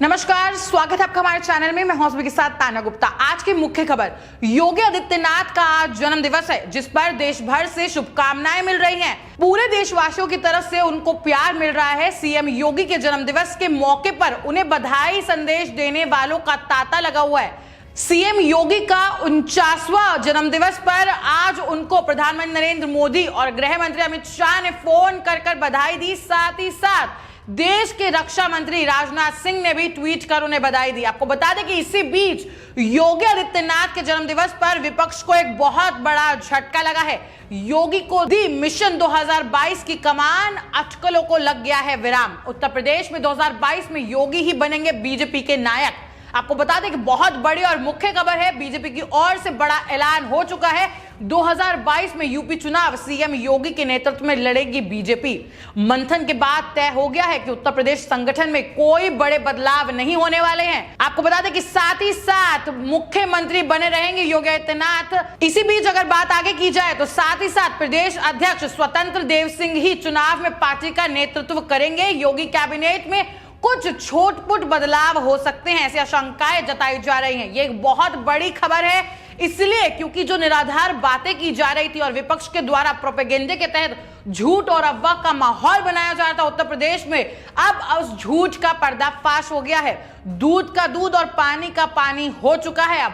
नमस्कार, स्वागत है आपका हमारे चैनल में। मैं हौसले के साथ ताना गुप्ता। आज की मुख्य खबर, योगी आदित्यनाथ का आज जन्म दिवस है, जिस पर देश भर से शुभकामनाएं मिल रही हैं। पूरे देशवासियों की तरफ से उनको प्यार मिल रहा है। सीएम योगी के जन्म दिवस के मौके पर उन्हें बधाई संदेश देने वालों का तांता लगा हुआ है। सीएम योगी का 49वां जन्म दिवस पर आज उनको प्रधानमंत्री नरेंद्र मोदी और गृह मंत्री अमित शाह ने फोन कर बधाई दी। साथ ही साथ देश के रक्षा मंत्री राजनाथ सिंह ने भी ट्वीट कर उन्हें बधाई दी। आपको बता दें कि इसी बीच योगी आदित्यनाथ के जन्म दिवस पर विपक्ष को एक बहुत बड़ा झटका लगा है। योगी को दी मिशन 2022 की कमान, अटकलों को लग गया है विराम। उत्तर प्रदेश में 2022 में योगी ही बनेंगे बीजेपी के नायक। आपको बता दें कि बहुत बड़ी और मुख्य खबर है, बीजेपी की ओर से बड़ा ऐलान हो चुका है। 2022 में यूपी चुनाव सीएम योगी के नेतृत्व में लड़ेगी बीजेपी। मंथन के बाद तय हो गया है कि उत्तर प्रदेश संगठन में कोई बड़े बदलाव नहीं होने वाले हैं। आपको बता दें कि साथ ही साथ मुख्यमंत्री बने रहेंगे योगी आदित्यनाथ। इसी बीच अगर बात आगे की जाए तो साथ ही साथ प्रदेश अध्यक्ष स्वतंत्र देव सिंह ही चुनाव में पार्टी का नेतृत्व करेंगे। योगी कैबिनेट में कुछ छोट-पुट बदलाव हो सकते हैं, ऐसी आशंकाएं जताई जा रही हैं। ये एक बहुत बड़ी खबर है, इसलिए क्योंकि जो निराधार बातें की जा रही थी और विपक्ष के द्वारा प्रोपेगेंडे के तहत झूठ और अफवाह का माहौल बनाया जा रहा था उत्तर प्रदेश में, अब उस झूठ का पर्दाफाश हो गया है। दूध का दूध और पानी का पानी हो चुका है। अब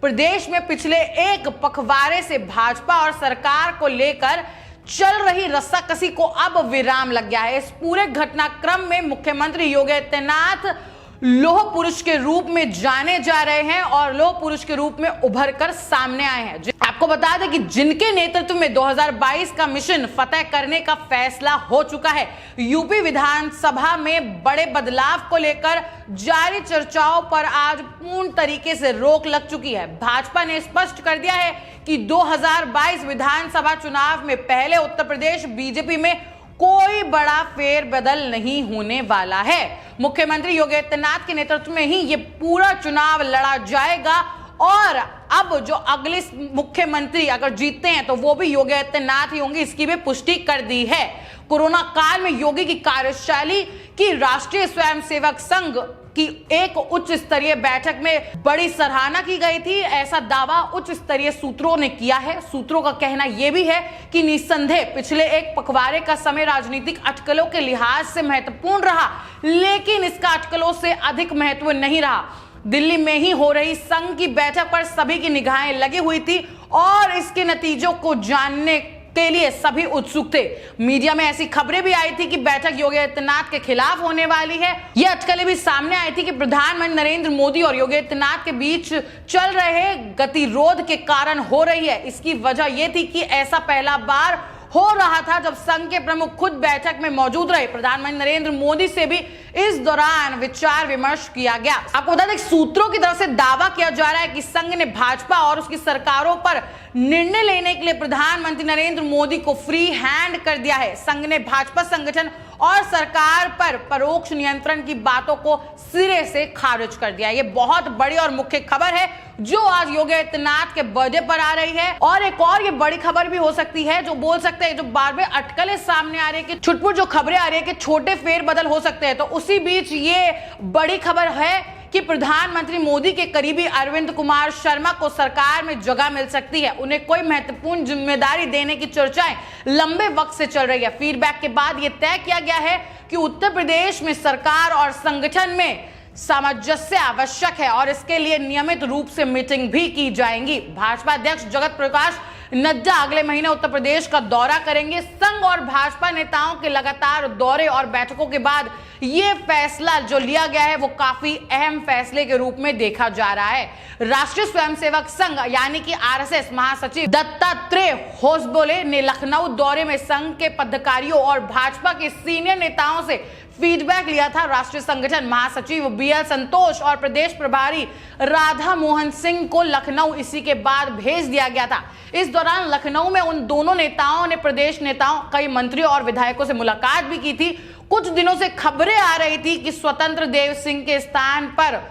प्रदेश में पिछले एक पखवाड़े से भाजपा और सरकार को लेकर चल रही रस्साकसी को अब विराम लग गया है। इस पूरे घटनाक्रम में मुख्यमंत्री योगी आदित्यनाथ लोह पुरुष के रूप में जाने जा रहे हैं और लोह पुरुष के रूप में उभर कर सामने आए हैं। आपको बता दें कि जिनके नेतृत्व में 2022 का मिशन फतेह करने का फैसला हो चुका है। यूपी विधानसभा में बड़े बदलाव को लेकर जारी चर्चाओं पर आज पूर्ण तरीके से रोक लग चुकी है। भाजपा ने स्पष्ट कर दिया है कि 2022 विधानसभा चुनाव में पहले उत्तर प्रदेश बीजेपी में कोई बड़ा फेरबदल नहीं होने वाला है। मुख्यमंत्री योगी आदित्यनाथ के नेतृत्व में ही ये पूरा चुनाव लड़ा जाएगा और अब जो अगले मुख्यमंत्री अगर जीतते हैं तो वो भी योगी आदित्यनाथ ही होंगे, इसकी भी पुष्टि कर दी है। कोरोना काल में योगी की कार्यशैली की राष्ट्रीय स्वयंसेवक संघ की एक उच्च स्तरीय बैठक में बड़ी सराहना की गई थी, ऐसा दावा उच्च स्तरीय सूत्रों ने किया है। सूत्रों का कहना यह भी है कि निस्संदेह पिछले एक पखवाड़े का समय राजनीतिक अटकलों के लिहाज से महत्वपूर्ण रहा, लेकिन इसका अटकलों से अधिक महत्व नहीं रहा। दिल्ली में ही हो रही संघ की बैठक पर सभी की निगाहें लगी हुई थी और इसके नतीजों को जानने के लिए सभी उत्सुक थे। मीडिया में ऐसी खबरें भी आई थी कि बैठक योगी आदित्यनाथ के खिलाफ होने वाली है। यह अटकलें भी सामने आई थी कि प्रधानमंत्री नरेंद्र मोदी और योगी आदित्यनाथ के बीच चल रहे गतिरोध के कारण हो रही है। इसकी वजह यह थी कि ऐसा पहला बार हो रहा था जब संघ के प्रमुख खुद बैठक में मौजूद रहे। प्रधानमंत्री नरेंद्र मोदी से भी इस दौरान विचार विमर्श किया गया। आपको बता दें सूत्रों की तरफ से दावा किया जा रहा है कि संघ ने भाजपा और उसकी सरकारों पर निर्णय लेने के लिए प्रधानमंत्री नरेंद्र मोदी को फ्री हैंड कर दिया है। संघ ने भाजपा संगठन और सरकार पर परोक्ष नियंत्रण की बातों को सिरे से खारिज कर दिया। ये बहुत बड़ी और मुख्य खबर है जो आज योगी आदित्यनाथ के बर्थडे पर आ रही है। और एक और ये बड़ी खबर भी हो सकती है, जो बोल सकते हैं, जो बार बार अटकलें सामने आ रही है कि छुटपुट जो खबरें आ रही है कि छोटे फेरबदल हो सकते हैं, तो उसी बीच ये बड़ी खबर है कि प्रधानमंत्री मोदी के करीबी अरविंद कुमार शर्मा को सरकार में जगह मिल सकती है। उन्हें कोई महत्वपूर्ण जिम्मेदारी देने की चर्चाएं लंबे वक्त से चल रही है। फीडबैक के बाद यह तय किया गया है कि उत्तर प्रदेश में सरकार और संगठन में सामंजस्य आवश्यक है और इसके लिए नियमित रूप से मीटिंग भी की जाएंगी। भाजपा अध्यक्ष जगत प्रकाश नड्डा अगले महीने उत्तर प्रदेश का दौरा करेंगे। संघ और भाजपा नेताओं के लगातार दौरे और बैठकों के बाद यह फैसला जो लिया गया है वो काफी अहम फैसले के रूप में देखा जा रहा है। राष्ट्रीय स्वयंसेवक संघ यानी कि आरएसएस महासचिव दत्तात्रेय होसबोले ने लखनऊ दौरे में संघ के पदाधिकारियों और भाजपा के सीनियर नेताओं से फीडबैक लिया था। राष्ट्रीय संगठन महासचिव बीएल संतोष और प्रदेश प्रभारी राधा मोहन सिंह को लखनऊ इसी के बाद भेज दिया गया था। इस दौरान लखनऊ में उन दोनों नेताओं ने प्रदेश नेताओं, कई मंत्रियों और विधायकों से मुलाकात भी की थी। कुछ दिनों से खबरें आ रही थी कि स्वतंत्र देव सिंह के स्थान पर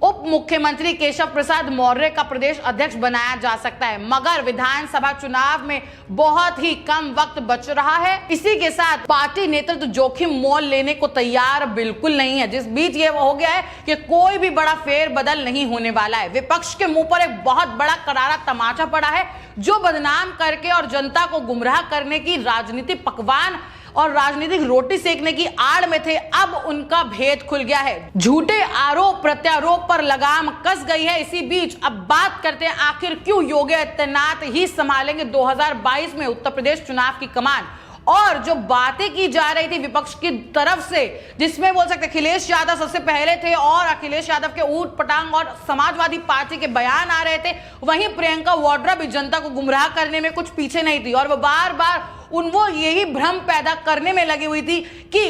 उप मुख्यमंत्री केशव प्रसाद मौर्य का प्रदेश अध्यक्ष बनाया जा सकता है, मगर विधानसभा चुनाव में बहुत ही कम वक्त बच रहा है। इसी के साथ पार्टी नेतृत्व जोखिम मोल लेने को तैयार बिल्कुल नहीं है, जिस बीच ये हो गया है कि कोई भी बड़ा फेरबदल नहीं होने वाला है। विपक्ष के मुंह पर एक बहुत बड़ा करारा तमाचा पड़ा है, जो बदनाम करके और जनता को गुमराह करने की राजनीतिक पकवान और राजनीतिक रोटी सेकने की आड़ में थे। अब उनका भेद खुल गया है, झूठे आरोप प्रत्यारोप पर लगाम कस गई है। इसी बीच अब बात करते हैं आखिर क्यों योगी आदित्यनाथ ही संभालेंगे 2022 में उत्तर प्रदेश चुनाव की कमान। और जो बातें की जा रही थी विपक्ष की तरफ से, जिसमें बोल सकते अखिलेश यादव सबसे पहले थे और अखिलेश यादव के ऊट पटांग और समाजवादी पार्टी के बयान आ रहे थे, वहीं प्रियंका वाड्रा भी जनता को गुमराह करने में कुछ पीछे नहीं थी और वो बार बार वो यही भ्रम पैदा करने में लगी हुई थी कि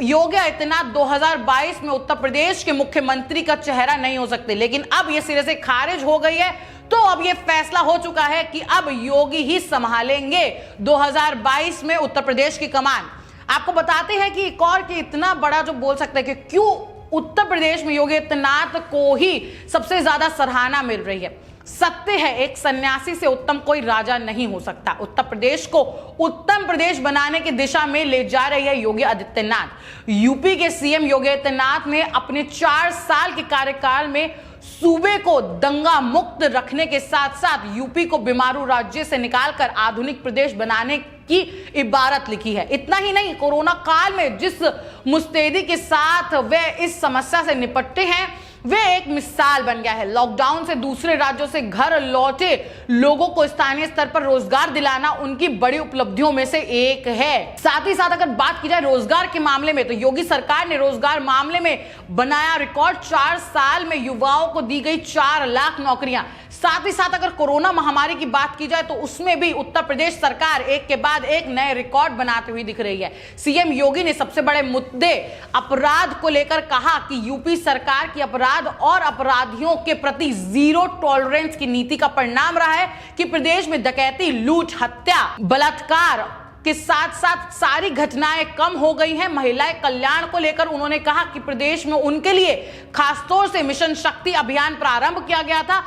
योगी आदित्यनाथ 2022 में उत्तर प्रदेश के मुख्यमंत्री का चेहरा नहीं हो सकते। लेकिन अब यह सिरे से खारिज हो गई है, तो अब यह फैसला हो चुका है कि अब योगी ही संभालेंगे 2022 में उत्तर प्रदेश की कमान। आपको बताते हैं कि एक और कि इतना बड़ा जो बोल सकते हैं कि क्यों उत्तर प्रदेश में योगी आदित्यनाथ को ही सबसे ज्यादा सराहना मिल रही है। सत्य है, एक सन्यासी से उत्तम कोई राजा नहीं हो सकता। उत्तर प्रदेश को उत्तम प्रदेश बनाने की दिशा में ले जा रही है योगी आदित्यनाथ। यूपी के सीएम योगी आदित्यनाथ ने अपने 4 साल के कार्यकाल में सूबे को दंगा मुक्त रखने के साथ साथ यूपी को बीमारू राज्य से निकालकर आधुनिक प्रदेश बनाने की इबारत लिखी है। इतना ही नहीं, कोरोना काल में जिस मुस्तैदी के साथ वे इस समस्या से निपटते हैं, वे एक मिसाल बन गया है। लॉकडाउन से दूसरे राज्यों से घर लौटे लोगों को स्थानीय स्तर पर रोजगार दिलाना उनकी बड़ी उपलब्धियों में से एक है। साथ ही साथ अगर बात की जाए रोजगार के मामले में, तो योगी सरकार ने रोजगार मामले में बनाया रिकॉर्ड। 4 साल में युवाओं को दी गई 4 लाख नौकरियां। साथ ही साथ अगर कोरोना महामारी की बात की जाए तो उसमें भी उत्तर प्रदेश सरकार एक के बाद एक नए रिकॉर्ड बनाती हुई दिख रही है। सीएम योगी ने सबसे बड़े मुद्दे अपराध को लेकर कहा कि यूपी सरकार की अपराध और अपराधियों के प्रति जीरो टॉलरेंस की नीति का परिणाम रहा है कि प्रदेश में डकैती, लूट, हत्या, बलात्कार के साथ साथ सारी घटनाएं कम हो गई हैं। महिलाएं कल्याण को लेकर उन्होंने कहा कि प्रदेश में उनके लिए खासतौर से मिशन शक्ति अभियान प्रारंभ किया गया था।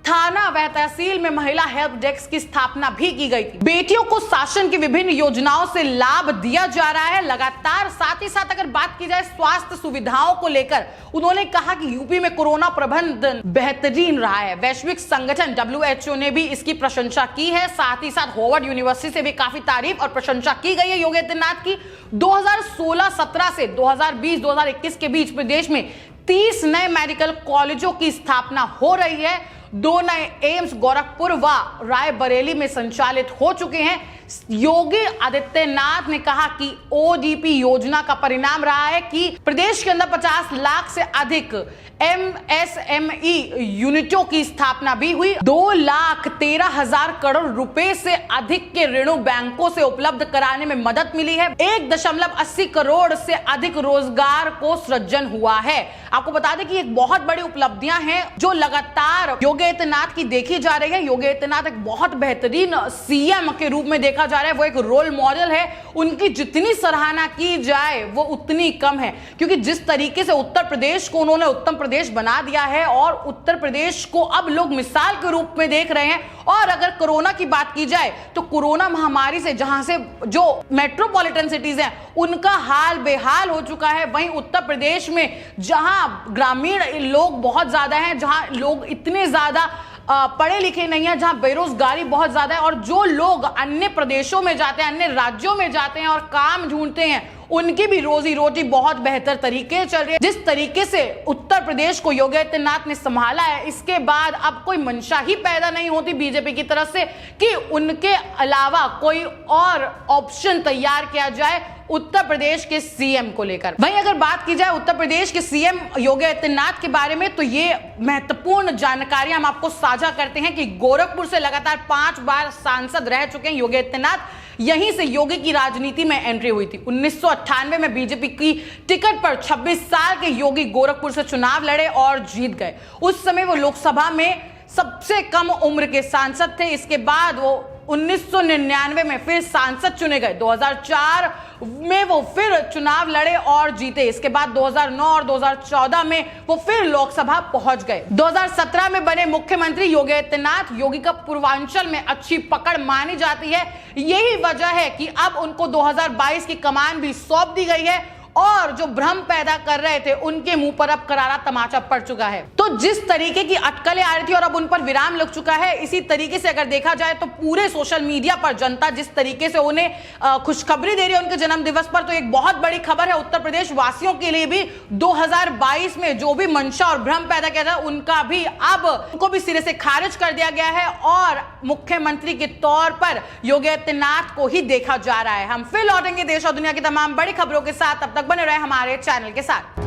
थाना व तहसील में महिला हेल्प डेस्क की स्थापना भी की गई थी। बेटियों को शासन की विभिन्न योजनाओं से लाभ दिया जा रहा है लगातार। साथ ही साथ अगर बात की जाए स्वास्थ्य सुविधाओं को लेकर, उन्होंने कहा कि यूपी में कोरोना प्रबंधन बेहतरीन रहा है। वैश्विक संगठन WHO ने भी इसकी प्रशंसा की है। साथ ही साथ हार्वर्ड यूनिवर्सिटी से भी काफी तारीफ और प्रशंसा की गई है योगी आदित्यनाथ की। 2016-17 से 2020-2021 के बीच प्रदेश में 30 नए मेडिकल कॉलेजों की स्थापना हो रही है। 2 नए एम्स गोरखपुर व रायबरेली में संचालित हो चुके हैं। योगी आदित्यनाथ ने कहा कि ODP योजना का परिणाम रहा है कि प्रदेश के अंदर 50 लाख से अधिक MSME यूनिटों की स्थापना भी हुई। 2,13,000 करोड़ रुपए से अधिक के ऋणों बैंकों से उपलब्ध कराने में मदद मिली है। 1.80 करोड़ से अधिक रोजगार को सृजन हुआ है। आपको बता दें कि एक बहुत बड़ी उपलब्धियां हैं जो लगातार योगी आदित्यनाथ की देखी जा रही है। योगी आदित्यनाथ एक बहुत बेहतरीन CM के रूप में देखा जा रहा है, वो एक रोल मॉडल है। उनकी जितनी सराहना की जाए वो उतनी कम है, क्योंकि जिस तरीके से उत्तर प्रदेश को उन्होंने उत्तम प्रदेश बना दिया है और उत्तर प्रदेश को अब लोग मिसाल के रूप में देख रहे हैं। और अगर कोरोना की बात की जाए तो कोरोना महामारी से जहां से जो मेट्रोपॉलिटन सिटीज हैं उनका हाल बेहाल हो चुका है, वहीं उत्तर प्रदेश में जहां ग्रामीण लोग बहुत ज्यादा हैं, जहां लोग इतने ज्यादा पढ़े लिखे नहीं है, जहां बेरोजगारी बहुत ज्यादा है और जो लोग अन्य प्रदेशों में जाते हैं, अन्य राज्यों में जाते हैं और काम ढूंढते हैं, उनकी भी रोजी रोटी बहुत बेहतर तरीके से चल रही है। जिस तरीके से उत्तर प्रदेश को योगी आदित्यनाथ ने संभाला है, इसके बाद अब कोई मंशा ही पैदा नहीं होती बीजेपी की तरफ से कि उनके अलावा कोई और ऑप्शन तैयार किया जाए उत्तर प्रदेश के सीएम को लेकर। वहीं अगर बात की जाए उत्तर प्रदेश के सीएम योगी आदित्यनाथ के बारे में, तो ये महत्वपूर्ण जानकारियां हम आपको साझा करते हैं कि गोरखपुर से लगातार 5 बार सांसद रह चुके हैं योगी आदित्यनाथ। यहीं से योगी की राजनीति में एंट्री हुई थी। 1998 में बीजेपी की टिकट पर 26 साल के योगी गोरखपुर से चुनाव लड़े और जीत गए। उस समय वो लोकसभा में सबसे कम उम्र के सांसद थे। इसके बाद वो 1999 में फिर सांसद चुने गए। 2004 में वो फिर चुनाव लड़े और जीते। इसके बाद 2009 और 2014 में वो फिर लोकसभा पहुंच गए। 2017 में बने मुख्यमंत्री योगी आदित्यनाथ। योगी का पूर्वांचल में अच्छी पकड़ मानी जाती है। यही वजह है कि अब उनको 2022 की कमान भी सौंप दी गई है और जो भ्रम पैदा कर रहे थे उनके मुंह पर अब करारा तमाचा पड़ चुका है। तो जिस तरीके की अटकलें आ रही थी और अब उन पर विराम लग चुका है, इसी तरीके से अगर देखा जाए तो पूरे सोशल मीडिया पर जनता जिस तरीके से उन्हें खुशखबरी दे रही है उनके जन्म दिवस पर, तो एक बहुत बड़ी खबर है उत्तर प्रदेश वासियों के लिए भी। 2022 में जो भी मंशा और भ्रम पैदा किया था उनका भी अब उनको भी सिरे से खारिज कर दिया गया है और मुख्यमंत्री के तौर पर योगी आदित्यनाथ को ही देखा जा रहा है। हम फिर लौटेंगे देश और दुनिया की तमाम बड़ी खबरों के साथ। तब तक बने रहे हमारे चैनल के साथ।